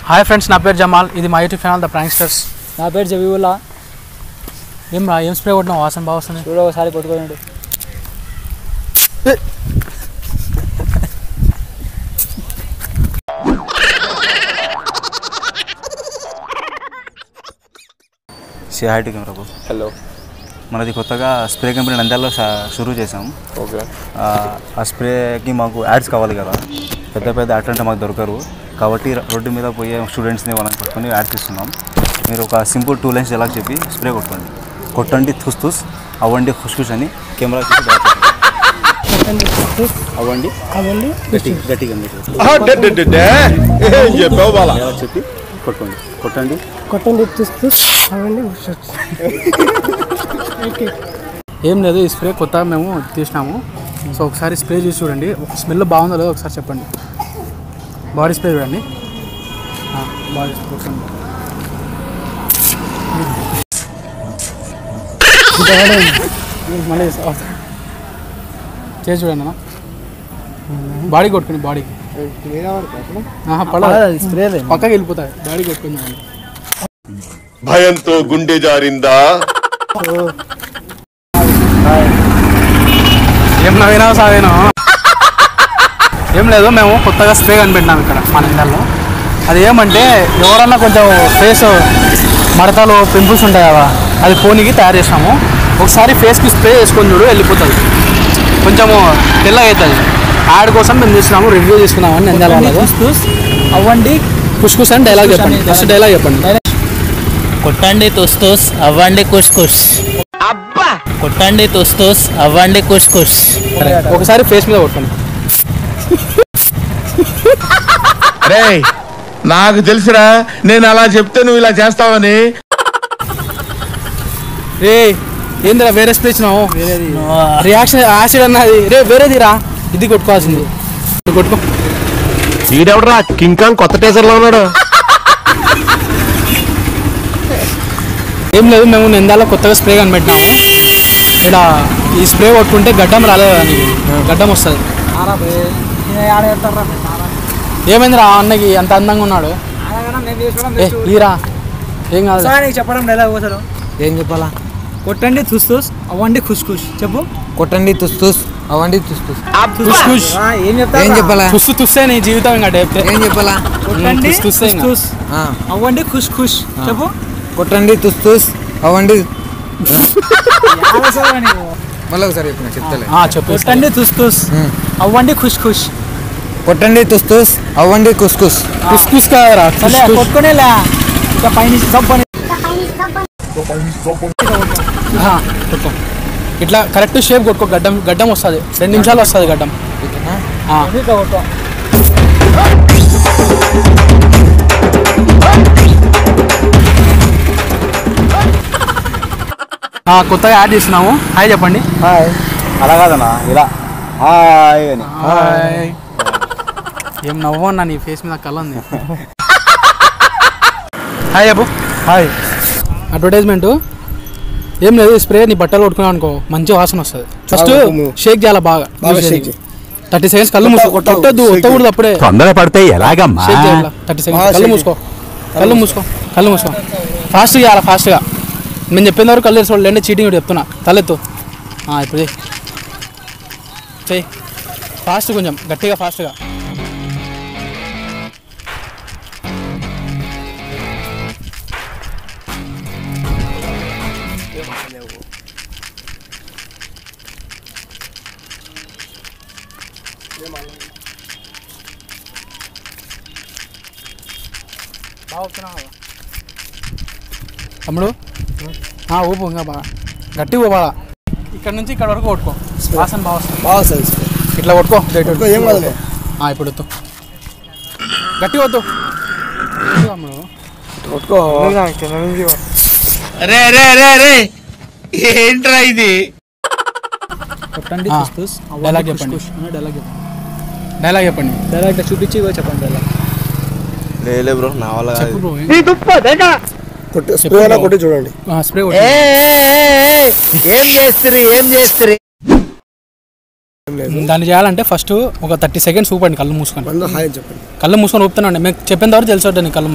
Hi friends, నా పేరు జమాల్. ఇది మా యూట్యూబ్ ఛానల్ ద ప్రాంక్స్టర్స్. నా పేరు జబీవుల్లా. ఏం స్ప్రే కొట్టినావు? వాసన బాగా వస్తుంది. చూడ ఒకసారి కొట్టుకోండి. హాయ్ కెమెరాకు. హలో. మనది కొత్తగా స్ప్రే కంపెనీ నంద్యాలలో షురూ చేసాం. ఓకే. ఆ స్ప్రేకి మాకు యాడ్స్ కావాలి కదా, పెద్ద పెద్ద యాడ్స్ అంటే మాకు దొరకరు. కాబట్టి రోడ్డు మీద పోయే స్టూడెంట్స్ని వాళ్ళని పట్టుకొని యాడ్స్ ఇస్తున్నాం. మీరు ఒక సింపుల్ 2 లైన్స్ ఎలా చెప్పి స్ప్రే కొట్టండి. కొట్టండి తుస్ తుస్, అవ్వండి ఖుష్ అని కెమెరా చూసి అవ్వండి అవ్వండి గట్టిగా చెప్పి కొట్టండి. కొట్టండి కొట్టండి తుస్ తుస్ అవ్వండి. ఏం లేదు, ఈ స్ప్రే కొత్తగా మేము తీసినాము. సో ఒకసారి స్ప్రే చూసి చూడండి. స్మెల్ బాగుందో లేదో ఒకసారి చెప్పండి. బాడీ స్ప్రే చూడండి. బాడీ స్ప్రే మళ్ళీ చేసి చూడండి అన్న. బాడీ కొట్టుకుని బాడీకి స్ప్రే పక్కకి వెళ్ళిపోతాయి. బాడీ కొట్టుకుందాం. భయంతో గుండె జారిందా? ఏం నవ్వినా సాగేనా? ఏం లేదు, మేము కొత్తగా స్ప్రే కనిపెట్టినాం ఇక్కడ మా నంద్యాలలో. అది ఏమంటే ఎవరన్నా కొంచెం ఫేస్ మడతలు పింపుల్స్ ఉంటాయి కదా, అది పోనీకి తయారు చేసినాము. ఒకసారి ఫేస్కి స్ప్రే చేసుకొని చూడు, వెళ్ళిపోతుంది. కొంచెము తెల్లగా అవుతుంది. యాడ్ కోసం మేము తీసుకున్నాము, రివ్యూ తీసుకున్నామని నంద్యాల వాళ్ళకు. అవ్వండి కుష్ అని డైలాగ్ చెప్పండి. ఫస్ట్ డైలాగ్ చెప్పండి. కొట్టండి తుస్ తుస్ అవ్వండి కుష్ కుష్. అబ్బా కొట్టండి తుస్ తుస్ అవ్వండి కుష్ కుష్. ఒకసారి ఫేస్ మీద కొట్టండి. అరే నాకు తెలుసురా, నేను అలా చెప్తే నువ్వు ఇలా చేస్తావని. రే ఏందిరా వేరే స్ప్రే ఇచ్చినావు? రియాక్షన్ యాసిడ్ అన్నది. రే వేరేదిరా, ఇది కొట్టుకోవాల్సింది. కొట్టుకో. ఈడెవడరా కింకాంగ్ కొత్త టీచర్లో ఉన్నాడు. ఏం లేదు, మేము నంద్యాలలో కొత్తగా స్ప్రే కనిపెట్టినాము. ఇలా ఈ స్ప్రే కొట్టుకుంటే గడ్డం రాలేదు కదా నీకు, గడ్డం వస్తుంది. ఏమైందిరా అన్నకి అంత అందంగా ఉన్నాడు? ఈరా ఏం కాదు చెప్పడం డైలాగ్ అసలు ఏం చెప్పాలా? కొట్టండి తుస్ తుస్ అవ్వండి ఖుష్ ఖుష్ చెప్పు. కొట్టండి తుస్ తుస్ అవ్వండి తుస్ తుస్. ఏం చెప్తా? ఏం చెప్పాలా? తుస్సు తుస్సే నీ జీవితం ఇంకా చెప్తే. ఏం చెప్పాలా? కొట్టండి తుస్ తుస్ తుస్ అవ్వండి ఖుష్ ఖుష్ చెప్పు. కొట్టండి తుస్ తుస్ అవ్వండి. మళ్ళీ ఒకసారి చెప్పిన చెప్తలే. చెప్పు. కొట్టండి తుస్ తుస్ అవ్వండి ఖుష్ ఖుష్. కొట్టండి తుస్ తుస్ అవ్వండి కుస్ కుస్. కుస్ కుస్ కాదరా, కొట్టుకునేలా పైన కొట్టుకో. ఇట్లా కరెక్ట్ షేప్ కొట్టుకో. గడ్డం వస్తుంది. 2 నిమిషాలు వస్తుంది గడ్డం. కొత్తగా యాడ్ చేస్తున్నాము. హాయ్ చెప్పండి. హాయ్. అలా కాదన్నా, ఇలా హాయ్ అని. హాయ్. ఏం నవ్వన్నా, నీ ఫేస్ మీద కళ్ళ ఉంది. హాయ్ చెప్పు. హాయ్. అడ్వర్టైజ్మెంట్ ఏం లేదు, స్ప్రే నీ బట్టలు కొట్టుకున్నావు అనుకో, మంచి వాసన వస్తుంది. ఫస్ట్ షేక్ చేయాలి బాగా. 30 సెకండ్స్ కళ్ళు మూసుకో. కొట్టద్దు, ఒత్తకూడదు. అప్పుడే తొందర పడితే ఎలాగమ్మా? షేక్ చేయాలి. 30 సెకండ్స్ కళ్ళు మూసుకో. కళ్ళు మూసుకో. ఫాస్ట్గా చేయాలి, ఫాస్ట్గా. నేను చెప్పిన వరకు కళ్ళు తెరుచుకోవాలి. లేండి చీటింగ్ కూడా చెప్తున్నా. తలెత్తు. ఇప్పుడు చెయ్యి ఫాస్ట్, కొంచెం గట్టిగా ఫాస్ట్గా. తమ్ముడు ఊపు, ఇంకా బాగా గట్టి బాగా. ఇక్కడ నుంచి ఇక్కడ వరకు కొట్టుకో. వాసన బాగా వస్తుంది. ఇట్లా కొట్టుకో. ఏం కాదు. ఇప్పుడు వద్దు, గట్టిగా వద్దు. రే రే రే రే ఏంట్రా ఇది? కొట్టండి తుస్ తుస్ డైలాగ్ చెప్పండి. డైలాగ్ చెప్పండి. డైలాగ్ చూపించి చెప్పండి. డైలాగ్ లే బ్రో, నా వల్ల చెప్పు బ్రో. స్ప్రే కొట్టి చూడండి. స్ప్రే ఏం చేస్తారు? దాన్ని చేయాలంటే ఫస్ట్ ఒక 30 సెకండ్స్ ఊపండి కళ్ళు మూసుకొని. హాయ్ చెప్పండి. కళ్ళు మూసుకొని ఊపుతున్నాండి. మీకు చెప్పిన తర్వాత తెలిసి కళ్ళు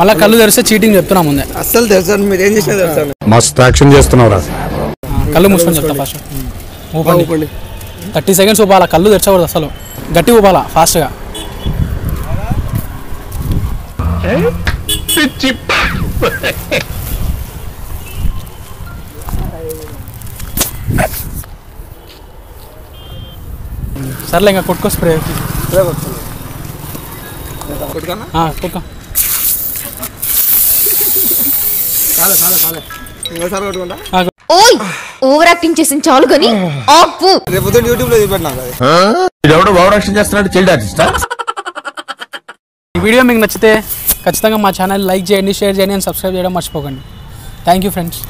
మళ్ళీ కళ్ళు తెరిస్తే చీటింగ్ చెప్తున్నా ముందే. అస్సలు తెలుసా మీరు ఏం చేసినా తెలుసా? మస్తు యాక్షన్ చేస్తున్నావురా. కళ్ళు మూసుకొని చెప్తా ఫస్ట్. ఊపండి 30 సెకండ్స్ ఊపాలా. కళ్ళు తెరచకూడదు అసలు. గట్టి ఊపాలా ఫాస్ట్గా. సర్లే ఇంకా కొట్టుకో స్ప్రే. కొట్టుకో. ఓయ్ ఓవర్ యాక్టింగ్ చేసిన చాలు కానీ ఆపు. రేపు యూట్యూబ్ లో చూపెట్టినా. ఇదెవడో ఓవరాక్షన్ చేస్తున్నాడు, చైల్డ్ ఆర్టిస్టా? ఈ వీడియో మీకు నచ్చితే ఖచ్చితంగా మా ఛానల్ లైక్ చేయండి, షేర్ చేయండి అండ్ సబ్స్క్రైబ్ చేయడం మర్చిపోకండి. Thank you friends.